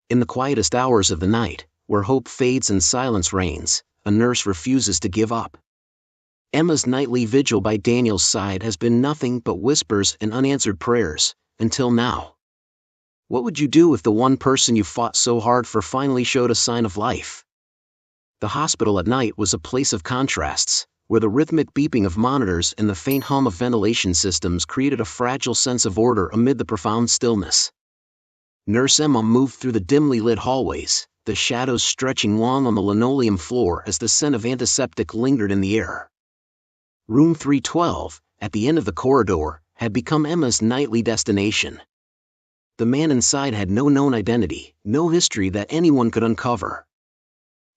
In the quietest hours of the night, where hope fades and silence reigns, a nurse refuses to give up. Emma's nightly vigil by Daniel's side has been nothing but whispers and unanswered prayers, until now. What would you do if the one person you fought so hard for finally showed a sign of life? The hospital at night was a place of contrasts, where the rhythmic beeping of monitors and the faint hum of ventilation systems created a fragile sense of order amid the profound stillness. Nurse Emma moved through the dimly lit hallways, the shadows stretching long on the linoleum floor as the scent of antiseptic lingered in the air. Room 312, at the end of the corridor, had become Emma's nightly destination. The man inside had no known identity, no history that anyone could uncover.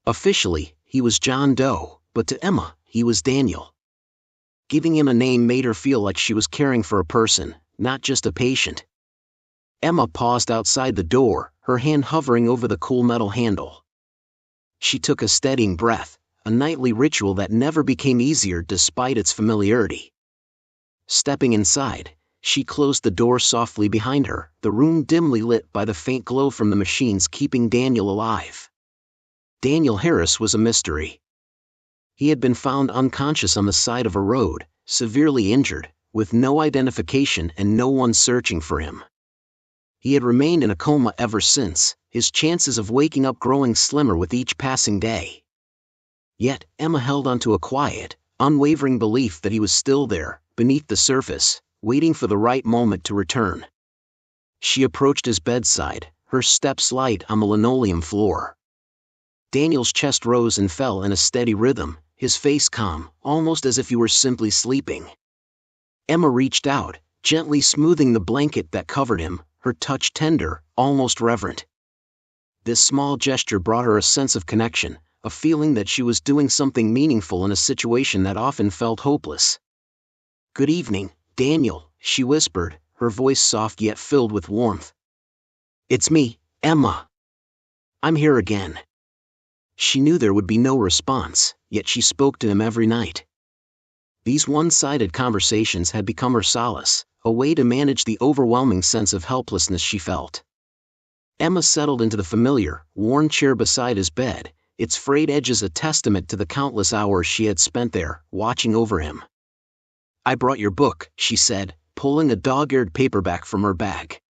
Officially, he was John Doe, but to Emma, he was Daniel. Giving him a name made her feel like she was caring for a person, not just a patient. Emma paused outside the door, her hand hovering over the cool metal handle. She took a steadying breath, a nightly ritual that never became easier despite its familiarity. Stepping inside, she closed the door softly behind her, the room dimly lit by the faint glow from the machines keeping Daniel alive. Daniel Harris was a mystery. He had been found unconscious on the side of a road, severely injured, with no identification and no one searching for him. He had remained in a coma ever since, his chances of waking up growing slimmer with each passing day. Yet, Emma held onto a quiet, unwavering belief that he was still there, beneath the surface, waiting for the right moment to return. She approached his bedside, her steps light on the linoleum floor. Daniel's chest rose and fell in a steady rhythm, his face calm, almost as if he were simply sleeping. Emma reached out, gently smoothing the blanket that covered him, her touch tender, almost reverent. This small gesture brought her a sense of connection, a feeling that she was doing something meaningful in a situation that often felt hopeless. "Good evening, Daniel," she whispered, her voice soft yet filled with warmth. "It's me, Emma. I'm here again." She knew there would be no response, yet she spoke to him every night. These one-sided conversations had become her solace, a way to manage the overwhelming sense of helplessness she felt. Emma settled into the familiar, worn chair beside his bed, its frayed edges a testament to the countless hours she had spent there, watching over him. "I brought your book," she said, pulling a dog-eared paperback from her bag.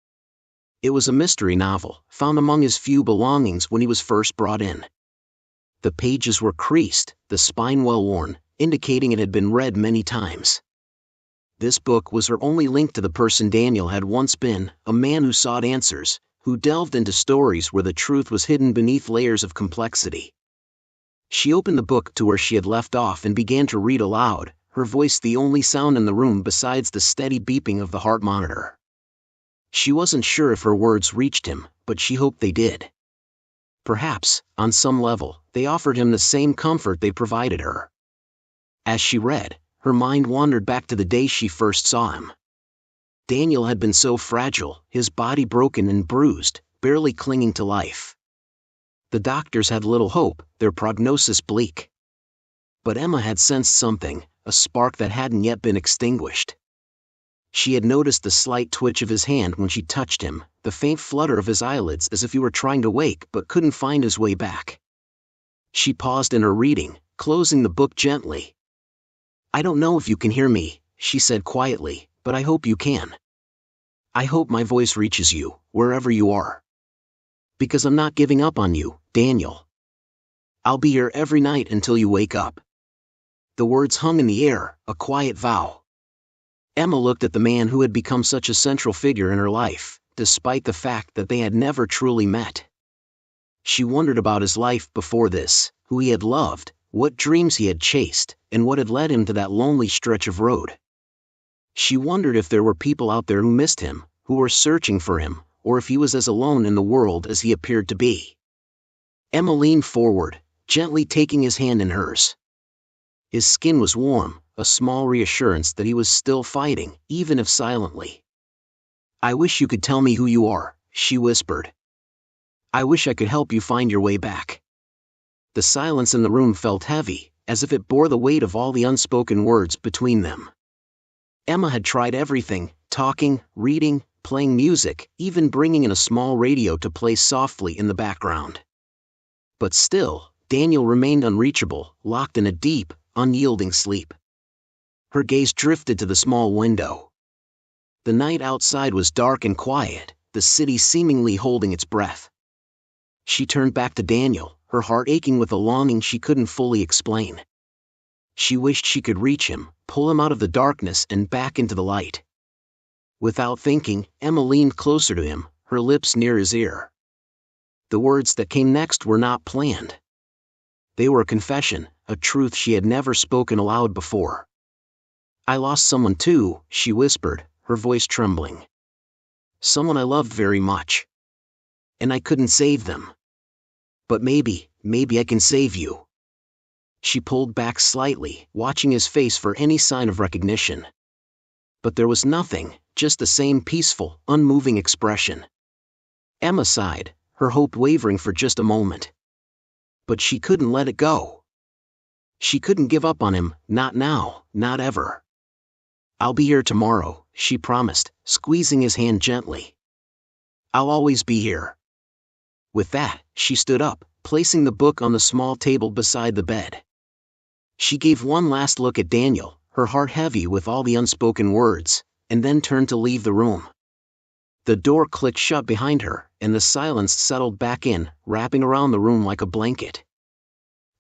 It was a mystery novel, found among his few belongings when he was first brought in. The pages were creased, the spine well-worn, indicating it had been read many times. This book was her only link to the person Daniel had once been, a man who sought answers, who delved into stories where the truth was hidden beneath layers of complexity. She opened the book to where she had left off and began to read aloud, her voice the only sound in the room besides the steady beeping of the heart monitor. She wasn't sure if her words reached him, but she hoped they did. Perhaps, on some level, they offered him the same comfort they provided her. As she read, her mind wandered back to the day she first saw him. Daniel had been so fragile, his body broken and bruised, barely clinging to life. The doctors had little hope, their prognosis bleak. But Emma had sensed something, a spark that hadn't yet been extinguished. She had noticed the slight twitch of his hand when she touched him, the faint flutter of his eyelids as if he were trying to wake but couldn't find his way back. She paused in her reading, closing the book gently. "I don't know if you can hear me," she said quietly, "but I hope you can. I hope my voice reaches you, wherever you are. Because I'm not giving up on you, Daniel. I'll be here every night until you wake up." The words hung in the air, a quiet vow. Emma looked at the man who had become such a central figure in her life, despite the fact that they had never truly met. She wondered about his life before this, who he had loved, what dreams he had chased, and what had led him to that lonely stretch of road. She wondered if there were people out there who missed him, who were searching for him, or if he was as alone in the world as he appeared to be. Emma leaned forward, gently taking his hand in hers. His skin was warm, a small reassurance that he was still fighting, even if silently. "I wish you could tell me who you are," she whispered. "I wish I could help you find your way back." The silence in the room felt heavy, as if it bore the weight of all the unspoken words between them. Emma had tried everything, talking, reading, playing music, even bringing in a small radio to play softly in the background. But still, Daniel remained unreachable, locked in a deep, unyielding sleep. Her gaze drifted to the small window. The night outside was dark and quiet, the city seemingly holding its breath. She turned back to Daniel, her heart aching with a longing she couldn't fully explain. She wished she could reach him, pull him out of the darkness and back into the light. Without thinking, Emma leaned closer to him, her lips near his ear. The words that came next were not planned. They were a confession, a truth she had never spoken aloud before. "I lost someone too," she whispered, her voice trembling. "Someone I loved very much. And I couldn't save them. But maybe I can save you." She pulled back slightly, watching his face for any sign of recognition. But there was nothing, just the same peaceful, unmoving expression. Emma sighed, her hope wavering for just a moment. But she couldn't let it go. She couldn't give up on him, not now, not ever. "I'll be here tomorrow," she promised, squeezing his hand gently. "I'll always be here." With that, she stood up, placing the book on the small table beside the bed. She gave one last look at Daniel, her heart heavy with all the unspoken words, and then turned to leave the room. The door clicked shut behind her, and the silence settled back in, wrapping around the room like a blanket.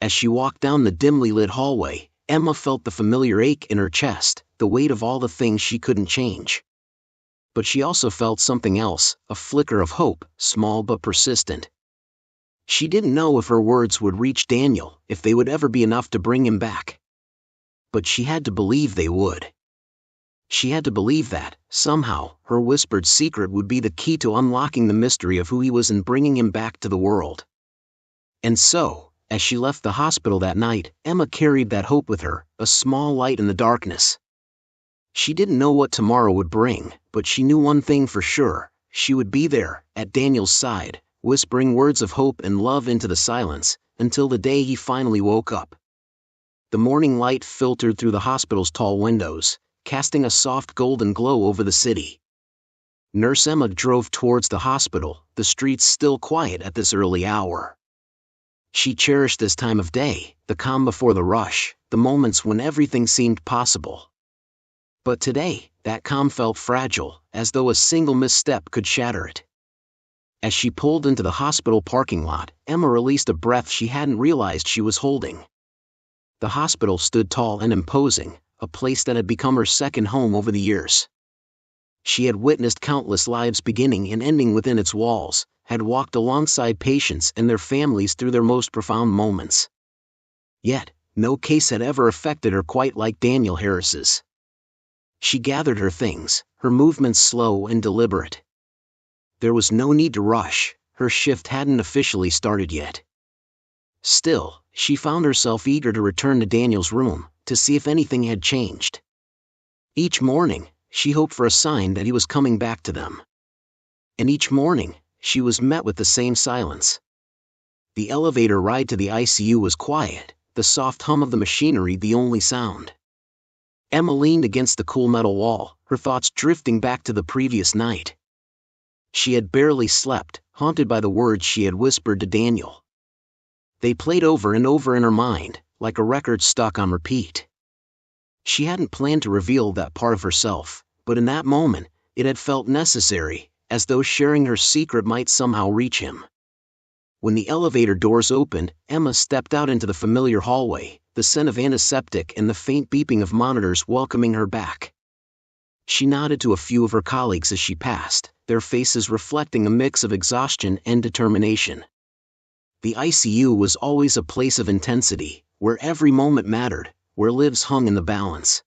As she walked down the dimly lit hallway, Emma felt the familiar ache in her chest, the weight of all the things she couldn't change. But she also felt something else, a flicker of hope, small but persistent. She didn't know if her words would reach Daniel, if they would ever be enough to bring him back. But she had to believe they would. She had to believe that, somehow, her whispered secret would be the key to unlocking the mystery of who he was and bringing him back to the world. And so, as she left the hospital that night, Emma carried that hope with her, a small light in the darkness. She didn't know what tomorrow would bring, but she knew one thing for sure: she would be there, at Daniel's side, whispering words of hope and love into the silence, until the day he finally woke up. The morning light filtered through the hospital's tall windows, casting a soft golden glow over the city. Nurse Emma drove towards the hospital, the streets still quiet at this early hour. She cherished this time of day, the calm before the rush, the moments when everything seemed possible. But today, that calm felt fragile, as though a single misstep could shatter it. As she pulled into the hospital parking lot, Emma released a breath she hadn't realized she was holding. The hospital stood tall and imposing, a place that had become her second home over the years. She had witnessed countless lives beginning and ending within its walls, had walked alongside patients and their families through their most profound moments. Yet, no case had ever affected her quite like Daniel Harris's. She gathered her things, her movements slow and deliberate. There was no need to rush, her shift hadn't officially started yet. Still, she found herself eager to return to Daniel's room, to see if anything had changed. Each morning, she hoped for a sign that he was coming back to them. And each morning, she was met with the same silence. The elevator ride to the ICU was quiet, the soft hum of the machinery the only sound. Emma leaned against the cool metal wall, her thoughts drifting back to the previous night. She had barely slept, haunted by the words she had whispered to Daniel. They played over and over in her mind, like a record stuck on repeat. She hadn't planned to reveal that part of herself, but in that moment, it had felt necessary, as though sharing her secret might somehow reach him. When the elevator doors opened, Emma stepped out into the familiar hallway, the scent of antiseptic and the faint beeping of monitors welcoming her back. She nodded to a few of her colleagues as she passed, their faces reflecting a mix of exhaustion and determination. The ICU was always a place of intensity, where every moment mattered, where lives hung in the balance.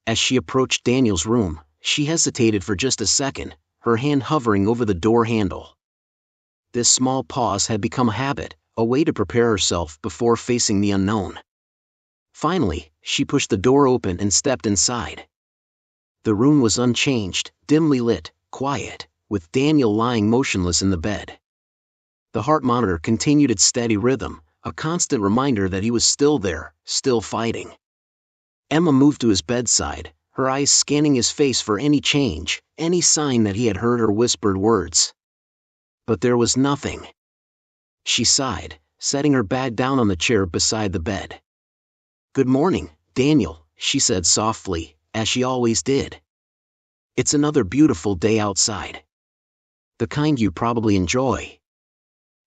As she approached Daniel's room, she hesitated for just a second, her hand hovering over the door handle. This small pause had become a habit, a way to prepare herself before facing the unknown. Finally, she pushed the door open and stepped inside. The room was unchanged, dimly lit, quiet, with Daniel lying motionless in the bed. The heart monitor continued its steady rhythm, a constant reminder that he was still there, still fighting. Emma moved to his bedside, her eyes scanning his face for any change, any sign that he had heard her whispered words. But there was nothing. She sighed, setting her bag down on the chair beside the bed. "Good morning, Daniel," she said softly, as she always did. "It's another beautiful day outside. The kind you probably enjoy."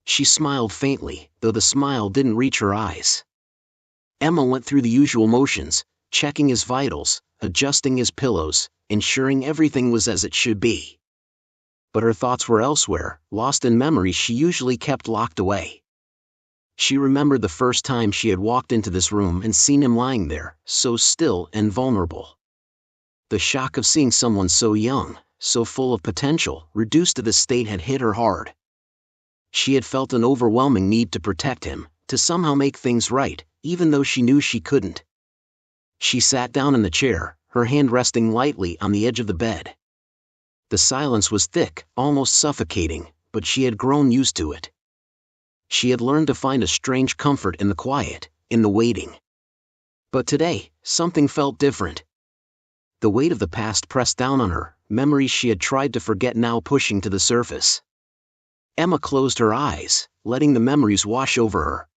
She smiled faintly, though the smile didn't reach her eyes. Emma went through the usual motions, checking his vitals, adjusting his pillows, ensuring everything was as it should be. But her thoughts were elsewhere, lost in memories she usually kept locked away. She remembered the first time she had walked into this room and seen him lying there, so still and vulnerable. The shock of seeing someone so young, so full of potential, reduced to this state had hit her hard. She had felt an overwhelming need to protect him, to somehow make things right, even though she knew she couldn't. She sat down in the chair, her hand resting lightly on the edge of the bed. The silence was thick, almost suffocating, but she had grown used to it. She had learned to find a strange comfort in the quiet, in the waiting. But today, something felt different. The weight of the past pressed down on her, memories she had tried to forget now pushing to the surface. Emma closed her eyes, letting the memories wash over her.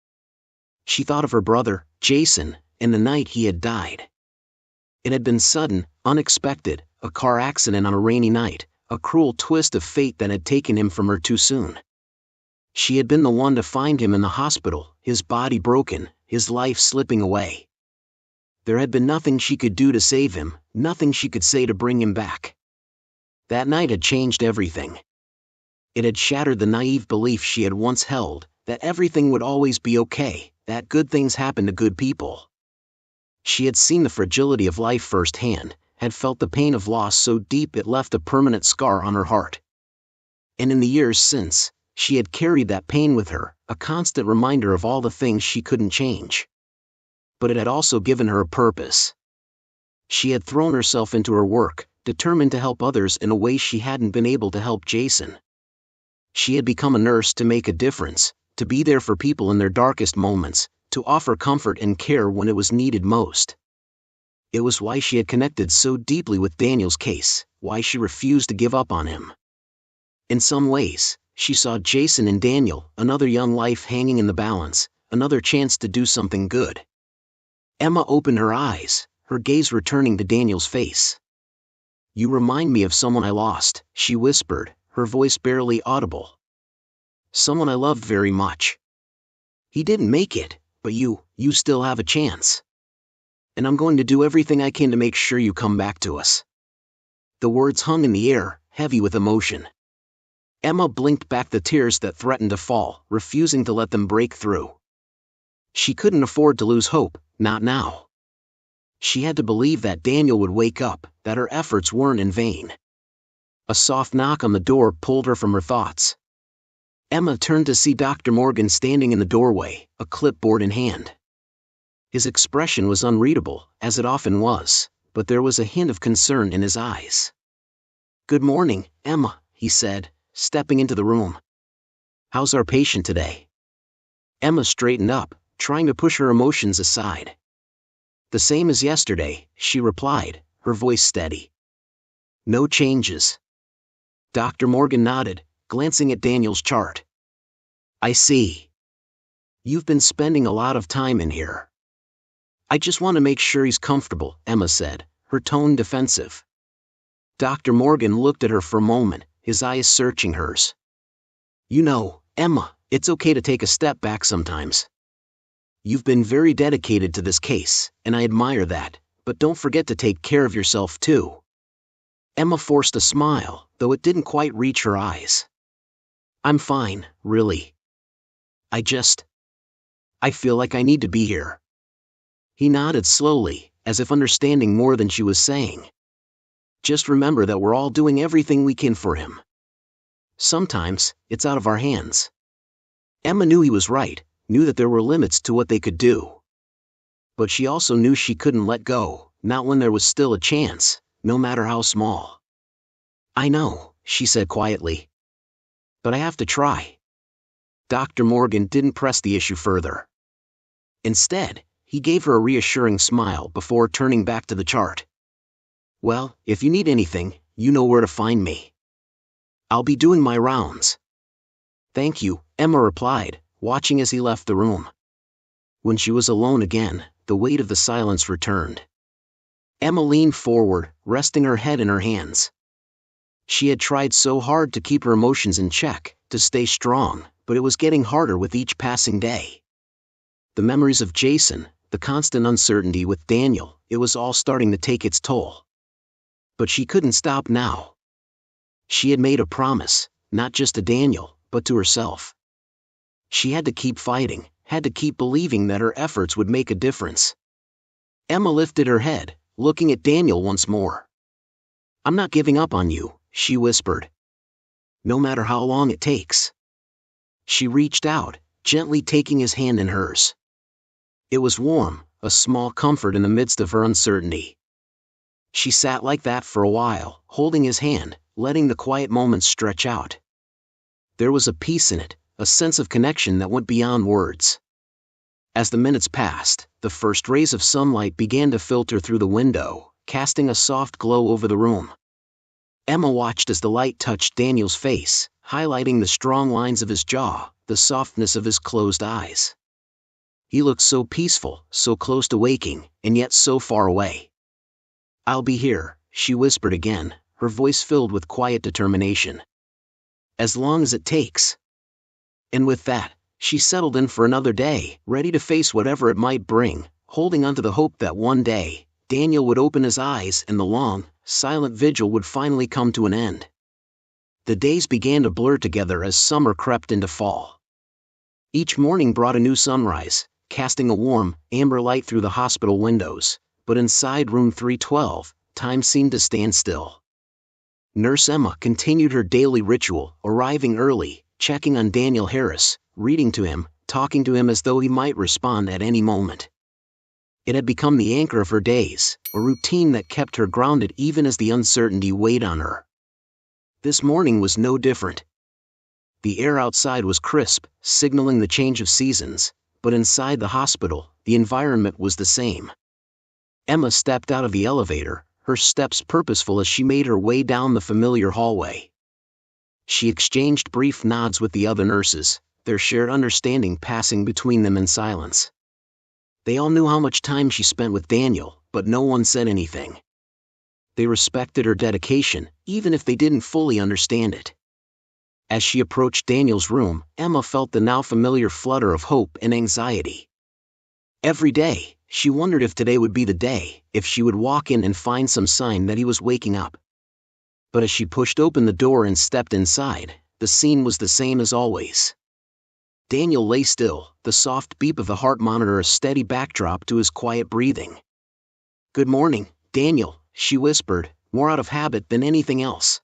She thought of her brother, Jason, and the night he had died. It had been sudden, unexpected, a car accident on a rainy night, a cruel twist of fate that had taken him from her too soon. She had been the one to find him in the hospital, his body broken, his life slipping away. There had been nothing she could do to save him, nothing she could say to bring him back. That night had changed everything. It had shattered the naive belief she had once held, that everything would always be okay, that good things happen to good people. She had seen the fragility of life firsthand, had felt the pain of loss so deep it left a permanent scar on her heart. And in the years since, she had carried that pain with her, a constant reminder of all the things she couldn't change. But it had also given her a purpose. She had thrown herself into her work, determined to help others in a way she hadn't been able to help Jason. She had become a nurse to make a difference, to be there for people in their darkest moments, to offer comfort and care when it was needed most. It was why she had connected so deeply with Daniel's case, why she refused to give up on him. In some ways, she saw Jason and Daniel, another young life hanging in the balance, another chance to do something good. Emma opened her eyes, her gaze returning to Daniel's face. "You remind me of someone I lost," she whispered, her voice barely audible. "Someone I loved very much. He didn't make it, but you still have a chance. And I'm going to do everything I can to make sure you come back to us." The words hung in the air, heavy with emotion. Emma blinked back the tears that threatened to fall, refusing to let them break through. She couldn't afford to lose hope, not now. She had to believe that Daniel would wake up, that her efforts weren't in vain. A soft knock on the door pulled her from her thoughts. Emma turned to see Dr. Morgan standing in the doorway, a clipboard in hand. His expression was unreadable, as it often was, but there was a hint of concern in his eyes. "Good morning, Emma," he said, stepping into the room. "How's our patient today?" Emma straightened up, trying to push her emotions aside. "The same as yesterday," she replied, her voice steady. "No changes." Dr. Morgan nodded, glancing at Daniel's chart. "I see. You've been spending a lot of time in here." "I just want to make sure he's comfortable," Emma said, her tone defensive. Dr. Morgan looked at her for a moment, his eyes searching hers. "You know, Emma, it's okay to take a step back sometimes. You've been very dedicated to this case, and I admire that, but don't forget to take care of yourself too." Emma forced a smile, though it didn't quite reach her eyes. "I'm fine, really. I feel like I need to be here." He nodded slowly, as if understanding more than she was saying. "Just remember that we're all doing everything we can for him. Sometimes, it's out of our hands." Emma knew he was right, knew that there were limits to what they could do. But she also knew she couldn't let go, not when there was still a chance, no matter how small. "I know," she said quietly. "But I have to try." Dr. Morgan didn't press the issue further. Instead, he gave her a reassuring smile before turning back to the chart. Well, if you need anything, you know where to find me. I'll be doing my rounds. Thank you, Emma replied, watching as he left the room. When she was alone again, the weight of the silence returned. Emma leaned forward, resting her head in her hands. She had tried so hard to keep her emotions in check, to stay strong, but it was getting harder with each passing day. The memories of Jason, the constant uncertainty with Daniel, it was all starting to take its toll. But she couldn't stop now. She had made a promise, not just to Daniel, but to herself. She had to keep fighting, had to keep believing that her efforts would make a difference. Emma lifted her head, looking at Daniel once more. I'm not giving up on you, she whispered. No matter how long it takes. She reached out, gently taking his hand in hers. It was warm, a small comfort in the midst of her uncertainty. She sat like that for a while, holding his hand, letting the quiet moments stretch out. There was a peace in it, a sense of connection that went beyond words. As the minutes passed, the first rays of sunlight began to filter through the window, casting a soft glow over the room. Emma watched as the light touched Daniel's face, highlighting the strong lines of his jaw, the softness of his closed eyes. He looked so peaceful, so close to waking, and yet so far away. I'll be here, she whispered again, her voice filled with quiet determination. As long as it takes. And with that, she settled in for another day, ready to face whatever it might bring, holding onto the hope that one day, Daniel would open his eyes and the long, silent vigil would finally come to an end. The days began to blur together as summer crept into fall. Each morning brought a new sunrise, casting a warm, amber light through the hospital windows, but inside room 312, time seemed to stand still. Nurse Emma continued her daily ritual, arriving early, checking on Daniel Harris, reading to him, talking to him as though he might respond at any moment. It had become the anchor of her days, a routine that kept her grounded even as the uncertainty weighed on her. This morning was no different. The air outside was crisp, signaling the change of seasons, but inside the hospital, the environment was the same. Emma stepped out of the elevator, her steps purposeful as she made her way down the familiar hallway. She exchanged brief nods with the other nurses, their shared understanding passing between them in silence. They all knew how much time she spent with Daniel, but no one said anything. They respected her dedication, even if they didn't fully understand it. As she approached Daniel's room, Emma felt the now familiar flutter of hope and anxiety. Every day, she wondered if today would be the day, if she would walk in and find some sign that he was waking up. But as she pushed open the door and stepped inside, the scene was the same as always. Daniel lay still, the soft beep of the heart monitor a steady backdrop to his quiet breathing. "Good morning, Daniel," she whispered, more out of habit than anything else.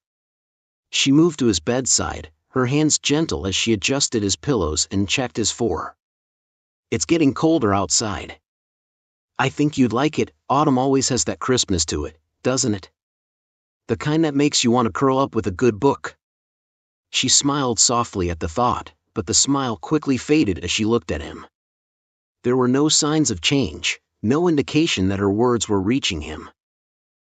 She moved to his bedside, her hands gentle as she adjusted his pillows and checked his fur. "It's getting colder outside. I think you'd like it. Autumn always has that crispness to it, doesn't it? The kind that makes you want to curl up with a good book." She smiled softly at the thought, but the smile quickly faded as she looked at him. There were no signs of change, no indication that her words were reaching him.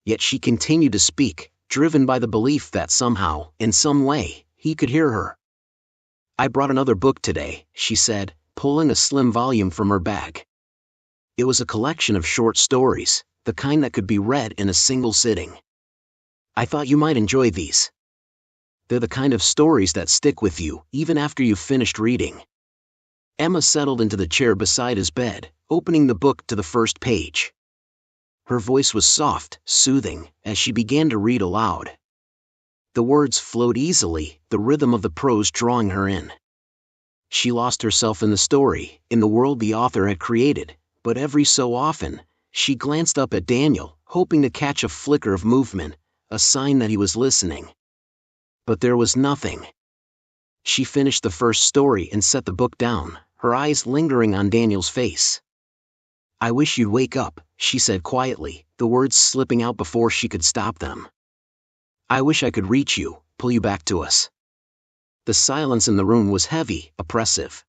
Yet she continued to speak, driven by the belief that somehow, in some way, he could hear her. "I brought another book today," she said, pulling a slim volume from her bag. It was a collection of short stories, the kind that could be read in a single sitting. "I thought you might enjoy these. They're the kind of stories that stick with you, even after you've finished reading." Emma settled into the chair beside his bed, opening the book to the first page. Her voice was soft, soothing, as she began to read aloud. The words flowed easily, the rhythm of the prose drawing her in. She lost herself in the story, in the world the author had created, but every so often, she glanced up at Daniel, hoping to catch a flicker of movement, a sign that he was listening. But there was nothing. She finished the first story and set the book down, her eyes lingering on Daniel's face. "I wish you'd wake up," she said quietly, the words slipping out before she could stop them. "I wish I could reach you, pull you back to us." The silence in the room was heavy, oppressive.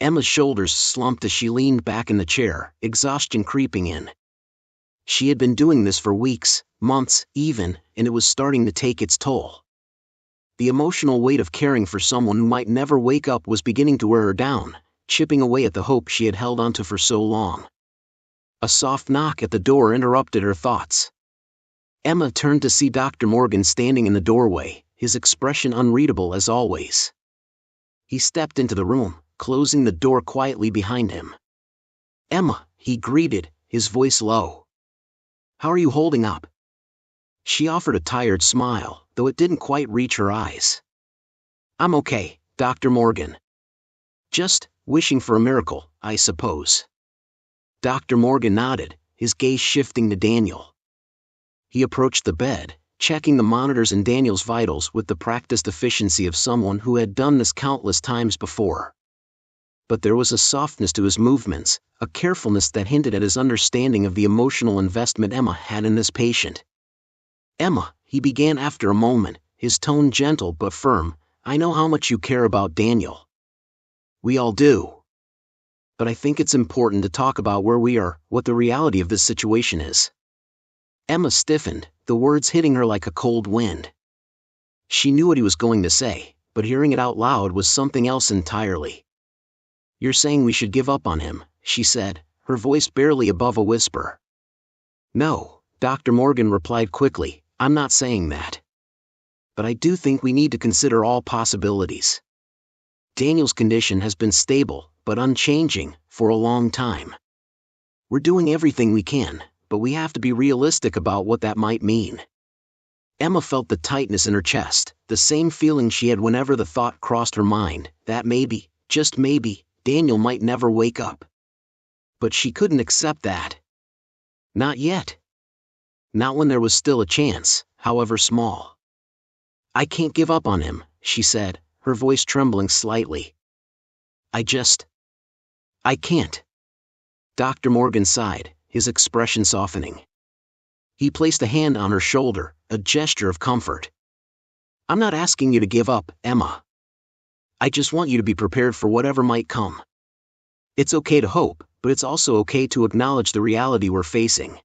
Emma's shoulders slumped as she leaned back in the chair, exhaustion creeping in. She had been doing this for weeks, months, even, and it was starting to take its toll. The emotional weight of caring for someone who might never wake up was beginning to wear her down, chipping away at the hope she had held onto for so long. A soft knock at the door interrupted her thoughts. Emma turned to see Dr. Morgan standing in the doorway, his expression unreadable as always. He stepped into the room, closing the door quietly behind him. "Emma," he greeted, his voice low. "How are you holding up?" She offered a tired smile, though it didn't quite reach her eyes. "I'm okay, Dr. Morgan. Just wishing for a miracle, I suppose." Dr. Morgan nodded, his gaze shifting to Daniel. He approached the bed, checking the monitors and Daniel's vitals with the practiced efficiency of someone who had done this countless times before. But there was a softness to his movements, a carefulness that hinted at his understanding of the emotional investment Emma had in this patient. "Emma," he began after a moment, his tone gentle but firm, "I know how much you care about Daniel. We all do. But I think it's important to talk about where we are, what the reality of this situation is." Emma stiffened, the words hitting her like a cold wind. She knew what he was going to say, but hearing it out loud was something else entirely. "You're saying we should give up on him," she said, her voice barely above a whisper. "No," Dr. Morgan replied quickly, "I'm not saying that. But I do think we need to consider all possibilities. Daniel's condition has been stable, but unchanging, for a long time. We're doing everything we can, but we have to be realistic about what that might mean." Emma felt the tightness in her chest, the same feeling she had whenever the thought crossed her mind, that maybe, just maybe, Daniel might never wake up. But she couldn't accept that. Not yet. Not when there was still a chance, however small. "I can't give up on him," she said, her voice trembling slightly. I can't." Dr. Morgan sighed, his expression softening. He placed a hand on her shoulder, a gesture of comfort. "I'm not asking you to give up, Emma. I just want you to be prepared for whatever might come. It's okay to hope, but it's also okay to acknowledge the reality we're facing."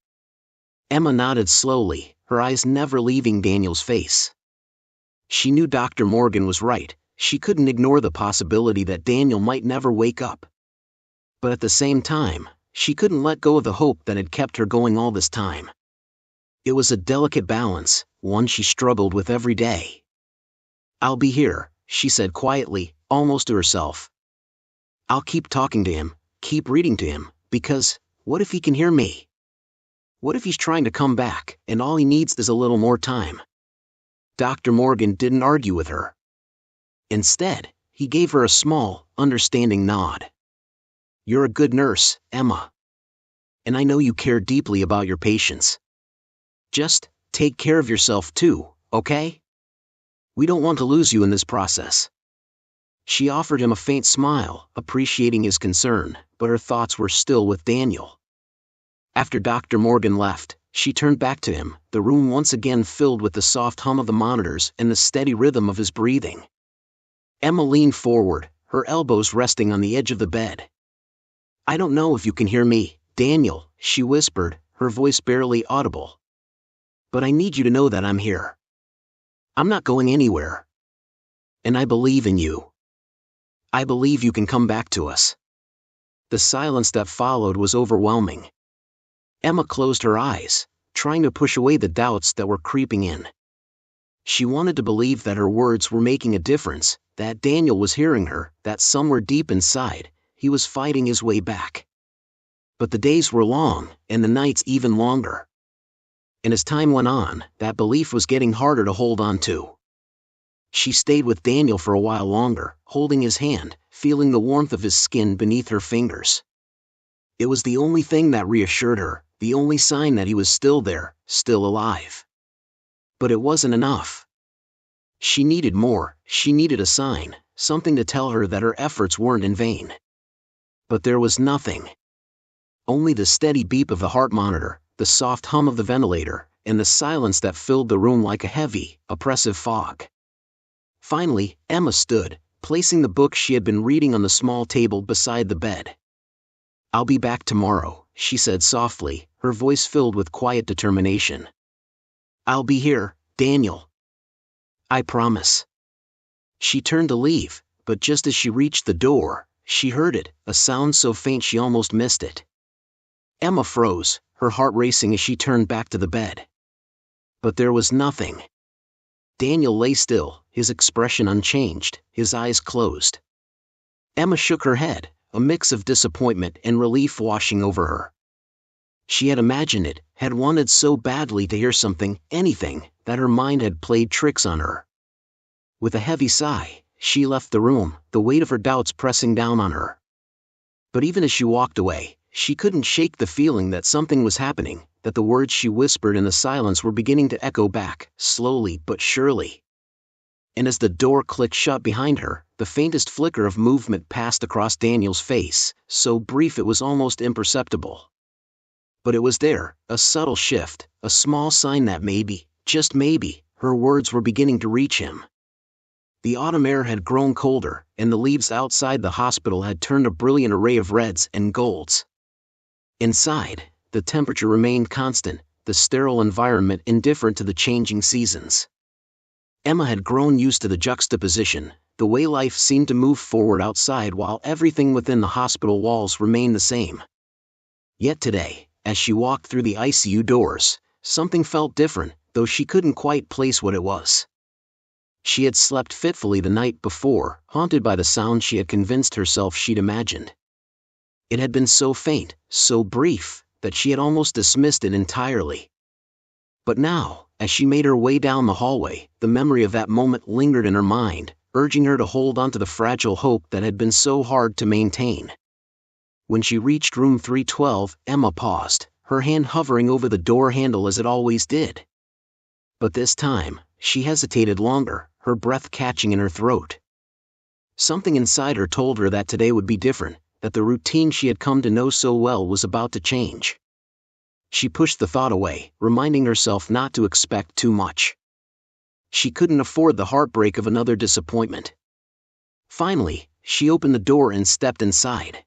Emma nodded slowly, her eyes never leaving Daniel's face. She knew Dr. Morgan was right, she couldn't ignore the possibility that Daniel might never wake up. But at the same time, she couldn't let go of the hope that had kept her going all this time. It was a delicate balance, one she struggled with every day. "I'll be here," she said quietly, almost to herself. "I'll keep talking to him, keep reading to him, because, what if he can hear me? What if he's trying to come back, and all he needs is a little more time?" Dr. Morgan didn't argue with her. Instead, he gave her a small, understanding nod. "You're a good nurse, Emma. And I know you care deeply about your patients. Just take care of yourself too, okay? We don't want to lose you in this process." She offered him a faint smile, appreciating his concern, but her thoughts were still with Daniel. After Dr. Morgan left, she turned back to him, the room once again filled with the soft hum of the monitors and the steady rhythm of his breathing. Emma leaned forward, her elbows resting on the edge of the bed. "I don't know if you can hear me, Daniel," she whispered, her voice barely audible. "But I need you to know that I'm here. I'm not going anywhere. And I believe in you. I believe you can come back to us." The silence that followed was overwhelming. Emma closed her eyes, trying to push away the doubts that were creeping in. She wanted to believe that her words were making a difference, that Daniel was hearing her, that somewhere deep inside, he was fighting his way back. But the days were long, and the nights even longer. And as time went on, that belief was getting harder to hold on to. She stayed with Daniel for a while longer, holding his hand, feeling the warmth of his skin beneath her fingers. It was the only thing that reassured her, the only sign that he was still there, still alive. But it wasn't enough. She needed more, she needed a sign, something to tell her that her efforts weren't in vain. But there was nothing. Only the steady beep of the heart monitor, the soft hum of the ventilator, and the silence that filled the room like a heavy, oppressive fog. Finally, Emma stood, placing the book she had been reading on the small table beside the bed. "I'll be back tomorrow," she said softly, her voice filled with quiet determination. "I'll be here, Daniel. I promise." She turned to leave, but just as she reached the door, she heard it, a sound so faint she almost missed it. Emma froze, her heart racing as she turned back to the bed. But there was nothing. Daniel lay still, his expression unchanged, his eyes closed. Emma shook her head, a mix of disappointment and relief washing over her. She had imagined it, had wanted so badly to hear something, anything, that her mind had played tricks on her. With a heavy sigh, she left the room, the weight of her doubts pressing down on her. But even as she walked away, she couldn't shake the feeling that something was happening, that the words she whispered in the silence were beginning to echo back, slowly but surely. And as the door clicked shut behind her, the faintest flicker of movement passed across Daniel's face, so brief it was almost imperceptible. But it was there, a subtle shift, a small sign that maybe, just maybe, her words were beginning to reach him. The autumn air had grown colder, and the leaves outside the hospital had turned a brilliant array of reds and golds. Inside, the temperature remained constant, the sterile environment indifferent to the changing seasons. Emma had grown used to the juxtaposition, the way life seemed to move forward outside while everything within the hospital walls remained the same. Yet today, as she walked through the ICU doors, something felt different, though she couldn't quite place what it was. She had slept fitfully the night before, haunted by the sound she had convinced herself she'd imagined. It had been so faint, so brief, that she had almost dismissed it entirely. But now, as she made her way down the hallway, the memory of that moment lingered in her mind, urging her to hold on to the fragile hope that had been so hard to maintain. When she reached room 312, Emma paused, her hand hovering over the door handle as it always did. But this time, she hesitated longer, her breath catching in her throat. Something inside her told her that today would be different, that the routine she had come to know so well was about to change. She pushed the thought away, reminding herself not to expect too much. She couldn't afford the heartbreak of another disappointment. Finally, she opened the door and stepped inside.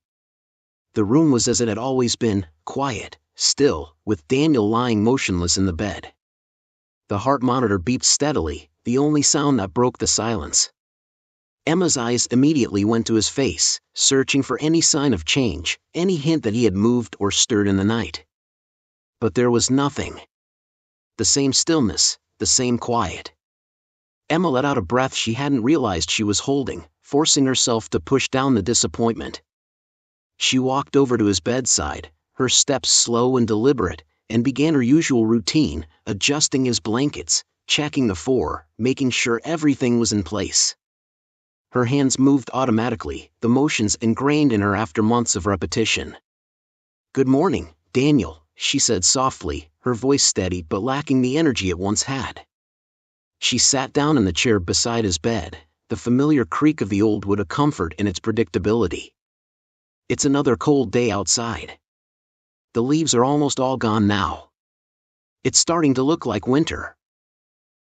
The room was as it had always been, quiet, still, with Daniel lying motionless in the bed. The heart monitor beeped steadily, the only sound that broke the silence. Emma's eyes immediately went to his face, searching for any sign of change, any hint that he had moved or stirred in the night. But there was nothing. The same stillness, the same quiet. Emma let out a breath she hadn't realized she was holding, forcing herself to push down the disappointment. She walked over to his bedside, her steps slow and deliberate, and began her usual routine, adjusting his blankets, checking the four, making sure everything was in place. Her hands moved automatically, the motions ingrained in her after months of repetition. "Good morning, Daniel," she said softly, her voice steady but lacking the energy it once had. She sat down in the chair beside his bed, the familiar creak of the old wood a comfort in its predictability. "It's another cold day outside. The leaves are almost all gone now. It's starting to look like winter."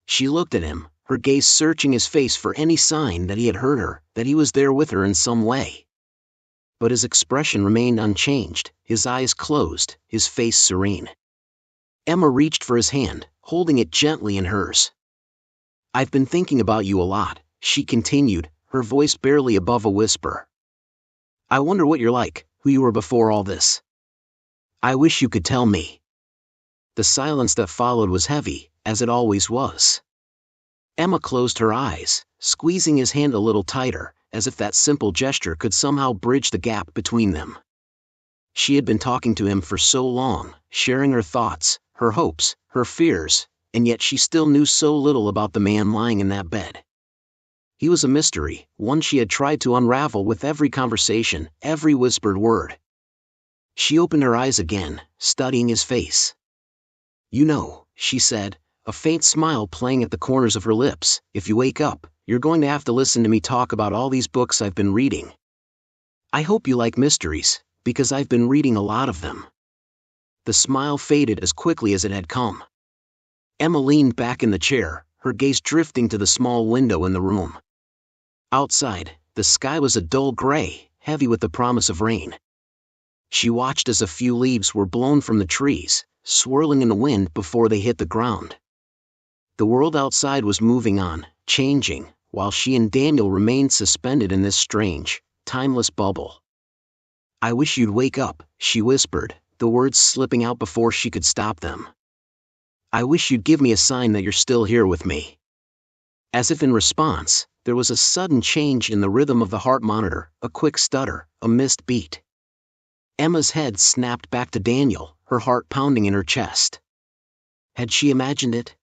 She looked at him, her gaze searching his face for any sign that he had heard her, that he was there with her in some way. But his expression remained unchanged, his eyes closed, his face serene. Emma reached for his hand, holding it gently in hers. "I've been thinking about you a lot," she continued, her voice barely above a whisper. "I wonder what you're like, who you were before all this. I wish you could tell me." The silence that followed was heavy, as it always was. Emma closed her eyes, squeezing his hand a little tighter, as if that simple gesture could somehow bridge the gap between them. She had been talking to him for so long, sharing her thoughts, her hopes, her fears, and yet she still knew so little about the man lying in that bed. He was a mystery, one she had tried to unravel with every conversation, every whispered word. She opened her eyes again, studying his face. "You know," she said, a faint smile playing at the corners of her lips, "if you wake up, you're going to have to listen to me talk about all these books I've been reading. I hope you like mysteries, because I've been reading a lot of them." The smile faded as quickly as it had come. Emma leaned back in the chair, her gaze drifting to the small window in the room. Outside, the sky was a dull gray, heavy with the promise of rain. She watched as a few leaves were blown from the trees, swirling in the wind before they hit the ground. The world outside was moving on, changing, while she and Daniel remained suspended in this strange, timeless bubble. "I wish you'd wake up," she whispered, the words slipping out before she could stop them. "I wish you'd give me a sign that you're still here with me." As if in response, there was a sudden change in the rhythm of the heart monitor, a quick stutter, a missed beat. Emma's head snapped back to Daniel, her heart pounding in her chest. Had she imagined it?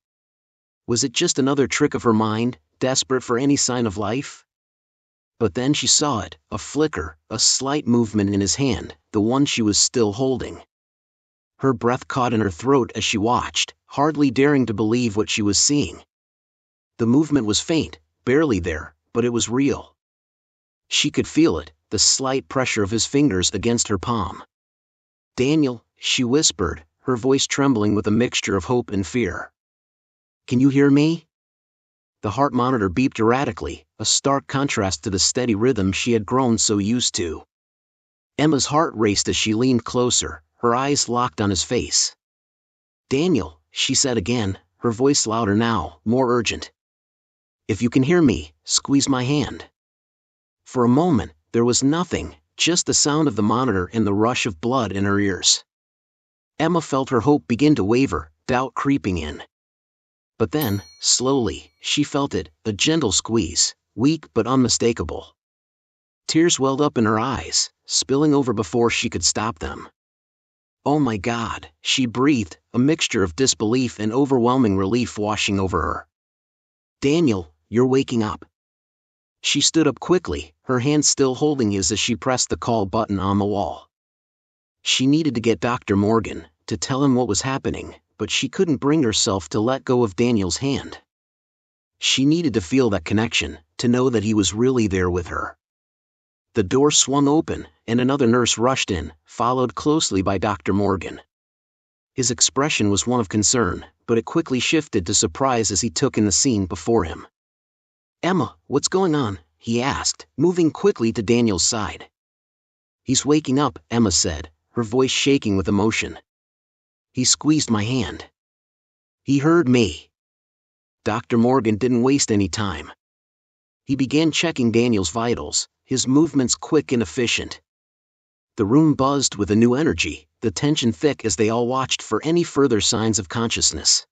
Was it just another trick of her mind, desperate for any sign of life? But then she saw it, a flicker, a slight movement in his hand, the one she was still holding. Her breath caught in her throat as she watched, hardly daring to believe what she was seeing. The movement was faint, barely there, but it was real. She could feel it, the slight pressure of his fingers against her palm. "Daniel," she whispered, her voice trembling with a mixture of hope and fear. "Can you hear me?" The heart monitor beeped erratically, a stark contrast to the steady rhythm she had grown so used to. Emma's heart raced as she leaned closer, her eyes locked on his face. "Daniel," she said again, her voice louder now, more urgent. "If you can hear me, squeeze my hand." For a moment, there was nothing, just the sound of the monitor and the rush of blood in her ears. Emma felt her hope begin to waver, doubt creeping in. But then, slowly, she felt it, a gentle squeeze, weak but unmistakable. Tears welled up in her eyes, spilling over before she could stop them. "Oh my God," she breathed, a mixture of disbelief and overwhelming relief washing over her. "Daniel, you're waking up." She stood up quickly, her hand still holding his as she pressed the call button on the wall. She needed to get Dr. Morgan, to tell him what was happening, but she couldn't bring herself to let go of Daniel's hand. She needed to feel that connection, to know that he was really there with her. The door swung open, and another nurse rushed in, followed closely by Dr. Morgan. His expression was one of concern, but it quickly shifted to surprise as he took in the scene before him. "Emma, what's going on?" he asked, moving quickly to Daniel's side. "He's waking up," Emma said, her voice shaking with emotion. "He squeezed my hand. He heard me." Dr. Morgan didn't waste any time. He began checking Daniel's vitals, his movements quick and efficient. The room buzzed with a new energy, the tension thick as they all watched for any further signs of consciousness.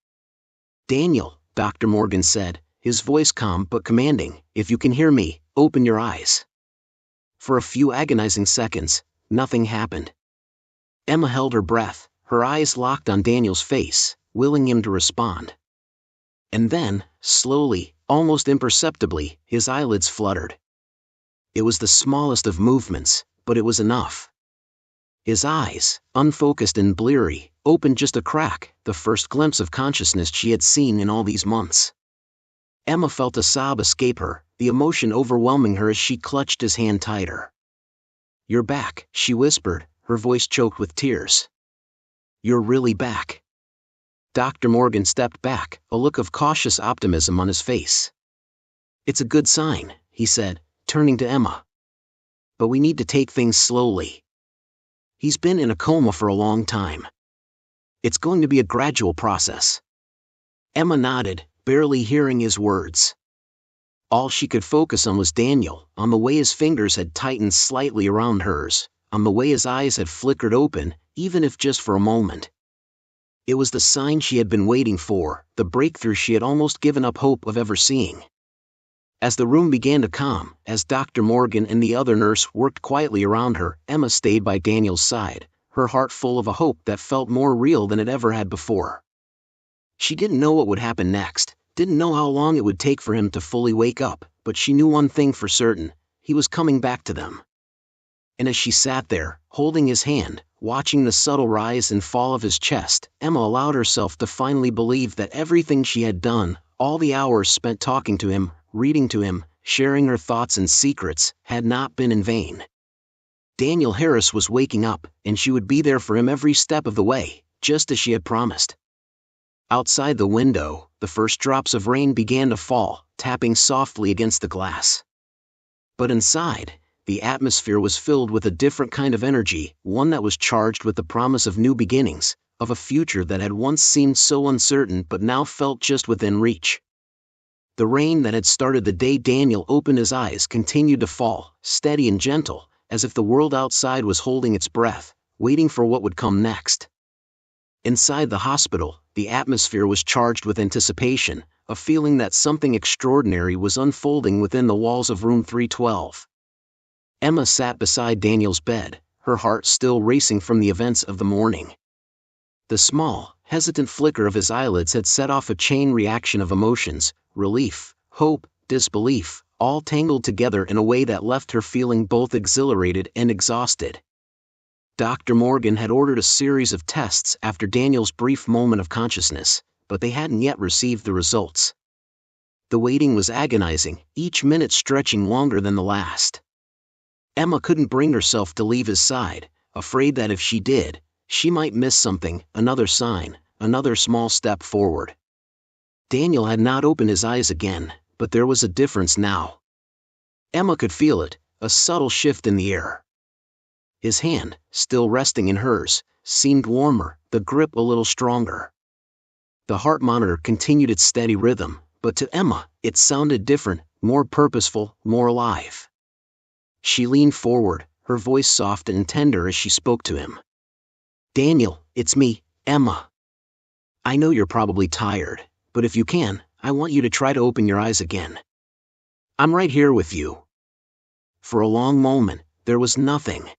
"Daniel," Dr. Morgan said, his voice calm but commanding, "if you can hear me, open your eyes." For a few agonizing seconds, nothing happened. Emma held her breath, her eyes locked on Daniel's face, willing him to respond. And then, slowly, almost imperceptibly, his eyelids fluttered. It was the smallest of movements, but it was enough. His eyes, unfocused and bleary, opened just a crack, the first glimpse of consciousness she had seen in all these months. Emma felt a sob escape her, the emotion overwhelming her as she clutched his hand tighter. "You're back," she whispered, her voice choked with tears. "You're really back." Dr. Morgan stepped back, a look of cautious optimism on his face. "It's a good sign," he said, turning to Emma. "But we need to take things slowly. He's been in a coma for a long time. It's going to be a gradual process." Emma nodded, barely hearing his words. All she could focus on was Daniel, on the way his fingers had tightened slightly around hers, on the way his eyes had flickered open, even if just for a moment. It was the sign she had been waiting for, the breakthrough she had almost given up hope of ever seeing. As the room began to calm, as Dr. Morgan and the other nurse worked quietly around her, Emma stayed by Daniel's side, her heart full of a hope that felt more real than it ever had before. She didn't know what would happen next, didn't know how long it would take for him to fully wake up, but she knew one thing for certain: he was coming back to them. And as she sat there, holding his hand, watching the subtle rise and fall of his chest, Emma allowed herself to finally believe that everything she had done, all the hours spent talking to him, reading to him, sharing her thoughts and secrets, had not been in vain. Daniel Harris was waking up, and she would be there for him every step of the way, just as she had promised. Outside the window, the first drops of rain began to fall, tapping softly against the glass. But inside, the atmosphere was filled with a different kind of energy, one that was charged with the promise of new beginnings, of a future that had once seemed so uncertain but now felt just within reach. The rain that had started the day Daniel opened his eyes continued to fall, steady and gentle, as if the world outside was holding its breath, waiting for what would come next. Inside the hospital, the atmosphere was charged with anticipation, a feeling that something extraordinary was unfolding within the walls of room 312. Emma sat beside Daniel's bed, her heart still racing from the events of the morning. The small, hesitant flicker of his eyelids had set off a chain reaction of emotions, relief, hope, disbelief, all tangled together in a way that left her feeling both exhilarated and exhausted. Dr. Morgan had ordered a series of tests after Daniel's brief moment of consciousness, but they hadn't yet received the results. The waiting was agonizing, each minute stretching longer than the last. Emma couldn't bring herself to leave his side, afraid that if she did, she might miss something, another sign, another small step forward. Daniel had not opened his eyes again, but there was a difference now. Emma could feel it, a subtle shift in the air. His hand, still resting in hers, seemed warmer, the grip a little stronger. The heart monitor continued its steady rhythm, but to Emma, it sounded different, more purposeful, more alive. She leaned forward, her voice soft and tender as she spoke to him. "Daniel, it's me, Emma. I know you're probably tired, but if you can, I want you to try to open your eyes again. I'm right here with you." For a long moment, there was nothing.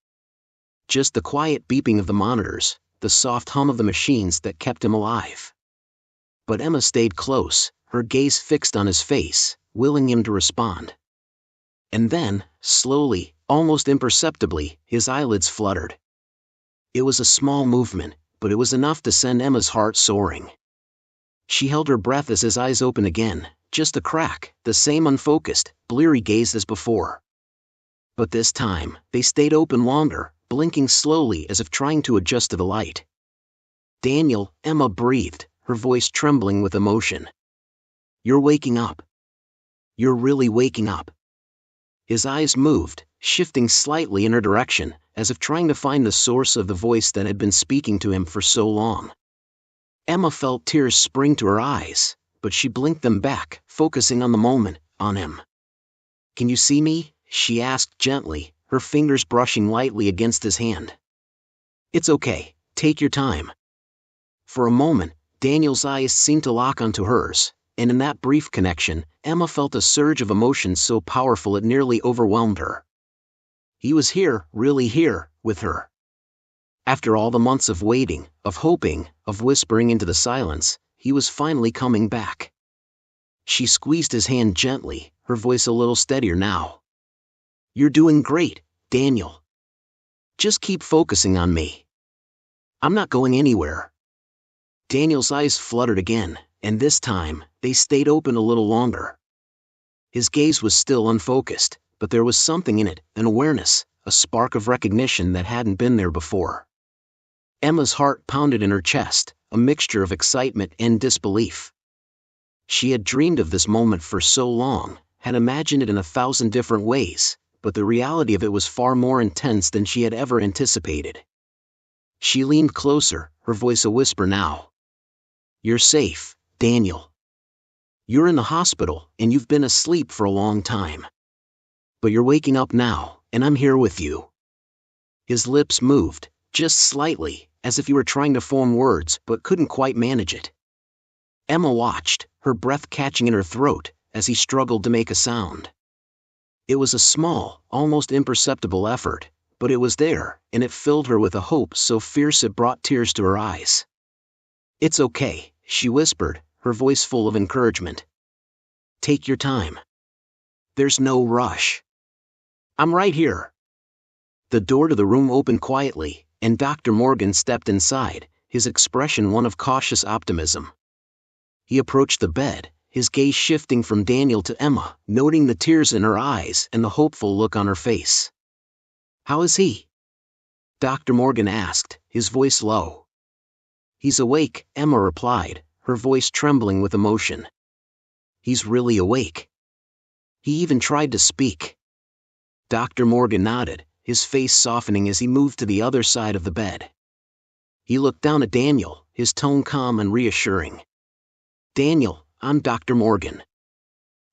Just the quiet beeping of the monitors, the soft hum of the machines that kept him alive. But Emma stayed close, her gaze fixed on his face, willing him to respond. And then, slowly, almost imperceptibly, his eyelids fluttered. It was a small movement, but it was enough to send Emma's heart soaring. She held her breath as his eyes opened again, just a crack, the same unfocused, bleary gaze as before. But this time, they stayed open longer, blinking slowly as if trying to adjust to the light. "Daniel," Emma breathed, her voice trembling with emotion. "You're waking up. You're really waking up." His eyes moved, shifting slightly in her direction, as if trying to find the source of the voice that had been speaking to him for so long. Emma felt tears spring to her eyes, but she blinked them back, focusing on the moment, on him. "Can you see me?" she asked gently, her fingers brushing lightly against his hand. "It's okay, take your time." For a moment, Daniel's eyes seemed to lock onto hers, and in that brief connection, Emma felt a surge of emotion so powerful it nearly overwhelmed her. He was here, really here, with her. After all the months of waiting, of hoping, of whispering into the silence, he was finally coming back. She squeezed his hand gently, her voice a little steadier now. "You're doing great, Daniel. Just keep focusing on me. I'm not going anywhere." Daniel's eyes fluttered again, and this time, they stayed open a little longer. His gaze was still unfocused, but there was something in it, an awareness, a spark of recognition that hadn't been there before. Emma's heart pounded in her chest, a mixture of excitement and disbelief. She had dreamed of this moment for so long, had imagined it in 1,000 different ways, but the reality of it was far more intense than she had ever anticipated. She leaned closer, her voice a whisper now. "You're safe, Daniel. You're in the hospital, and you've been asleep for a long time. But you're waking up now, and I'm here with you." His lips moved, just slightly, as if he were trying to form words but couldn't quite manage it. Emma watched, her breath catching in her throat, as he struggled to make a sound. It was a small, almost imperceptible effort, but it was there, and it filled her with a hope so fierce it brought tears to her eyes. "It's okay," she whispered, her voice full of encouragement. "Take your time. There's no rush. I'm right here." The door to the room opened quietly, and Dr. Morgan stepped inside, his expression one of cautious optimism. He approached the bed, his gaze shifting from Daniel to Emma, noting the tears in her eyes and the hopeful look on her face. "How is he?" Dr. Morgan asked, his voice low. "He's awake," Emma replied, her voice trembling with emotion. "He's really awake. He even tried to speak." Dr. Morgan nodded, his face softening as he moved to the other side of the bed. He looked down at Daniel, his tone calm and reassuring. Daniel, I'm Dr. Morgan.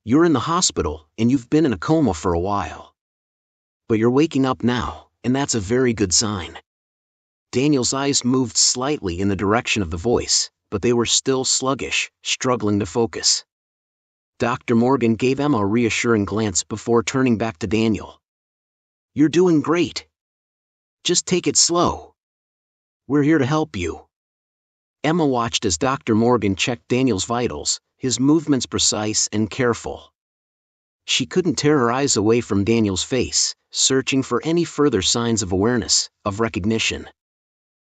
You're in the hospital, and you've been in a coma for a while. But you're waking up now, and that's a very good sign. Daniel's eyes moved slightly in the direction of the voice, but they were still sluggish, struggling to focus. Dr. Morgan gave Emma a reassuring glance before turning back to Daniel. You're doing great. Just take it slow. We're here to help you. Emma watched as Dr. Morgan checked Daniel's vitals, his movements precise and careful. She couldn't tear her eyes away from Daniel's face, searching for any further signs of awareness, of recognition.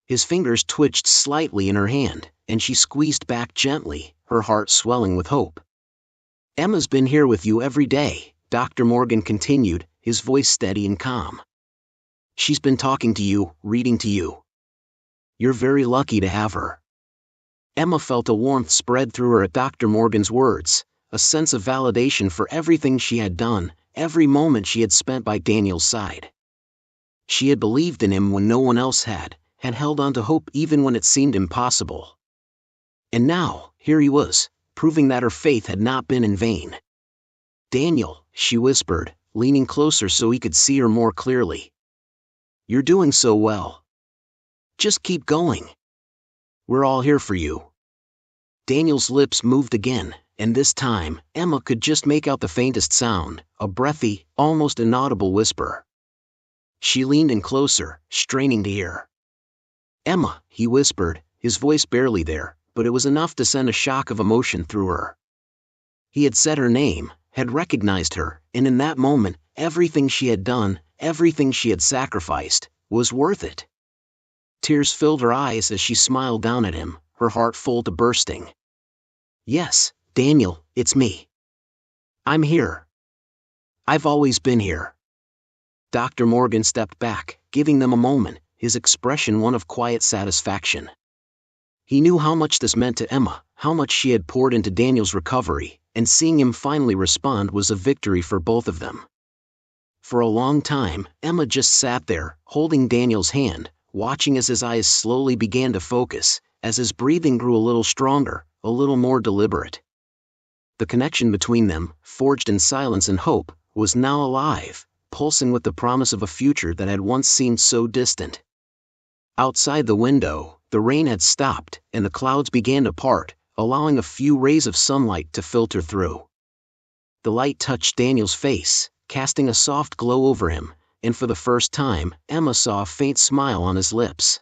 His fingers twitched slightly in her hand, and she squeezed back gently, her heart swelling with hope. Emma's been here with you every day, Dr. Morgan continued, his voice steady and calm. She's been talking to you, reading to you. You're very lucky to have her. Emma felt a warmth spread through her at Dr. Morgan's words, a sense of validation for everything she had done, every moment she had spent by Daniel's side. She had believed in him when no one else had held on to hope even when it seemed impossible. And now, here he was, proving that her faith had not been in vain. Daniel, she whispered, leaning closer so he could see her more clearly. You're doing so well. Just keep going. We're all here for you. Daniel's lips moved again, and this time, Emma could just make out the faintest sound, a breathy, almost inaudible whisper. She leaned in closer, straining to hear. Emma, he whispered, his voice barely there, but it was enough to send a shock of emotion through her. He had said her name, had recognized her, and in that moment, everything she had done, everything she had sacrificed, was worth it. Tears filled her eyes as she smiled down at him, her heart full to bursting. Yes, Daniel, it's me. I'm here. I've always been here. Dr. Morgan stepped back, giving them a moment, his expression one of quiet satisfaction. He knew how much this meant to Emma, how much she had poured into Daniel's recovery, and seeing him finally respond was a victory for both of them. For a long time, Emma just sat there, holding Daniel's hand, watching as his eyes slowly began to focus, as his breathing grew a little stronger, a little more deliberate. The connection between them, forged in silence and hope, was now alive, pulsing with the promise of a future that had once seemed so distant. Outside the window, the rain had stopped, and the clouds began to part, allowing a few rays of sunlight to filter through. The light touched Daniel's face, casting a soft glow over him, and for the first time, Emma saw a faint smile on his lips.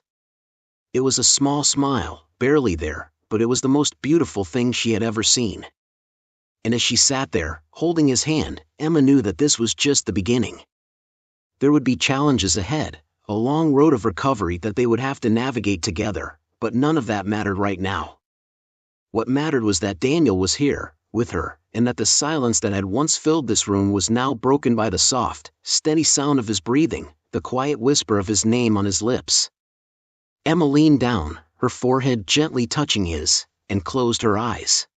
It was a small smile, barely there, but it was the most beautiful thing she had ever seen. And as she sat there, holding his hand, Emma knew that this was just the beginning. There would be challenges ahead, a long road of recovery that they would have to navigate together, but none of that mattered right now. What mattered was that Daniel was here, with her, and that the silence that had once filled this room was now broken by the soft, steady sound of his breathing, the quiet whisper of his name on his lips. Emma leaned down, her forehead gently touching his, and closed her eyes.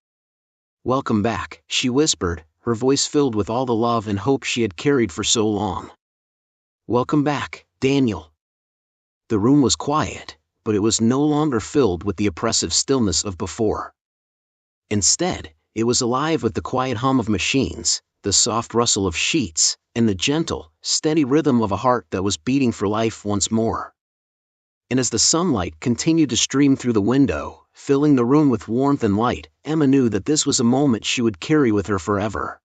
Welcome back, she whispered, her voice filled with all the love and hope she had carried for so long. Welcome back, Daniel. The room was quiet, but it was no longer filled with the oppressive stillness of before. Instead, it was alive with the quiet hum of machines, the soft rustle of sheets, and the gentle, steady rhythm of a heart that was beating for life once more. And as the sunlight continued to stream through the window, filling the room with warmth and light, Emma knew that this was a moment she would carry with her forever.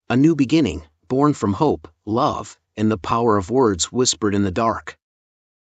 A new beginning, born from hope, love, and the power of words whispered in the dark.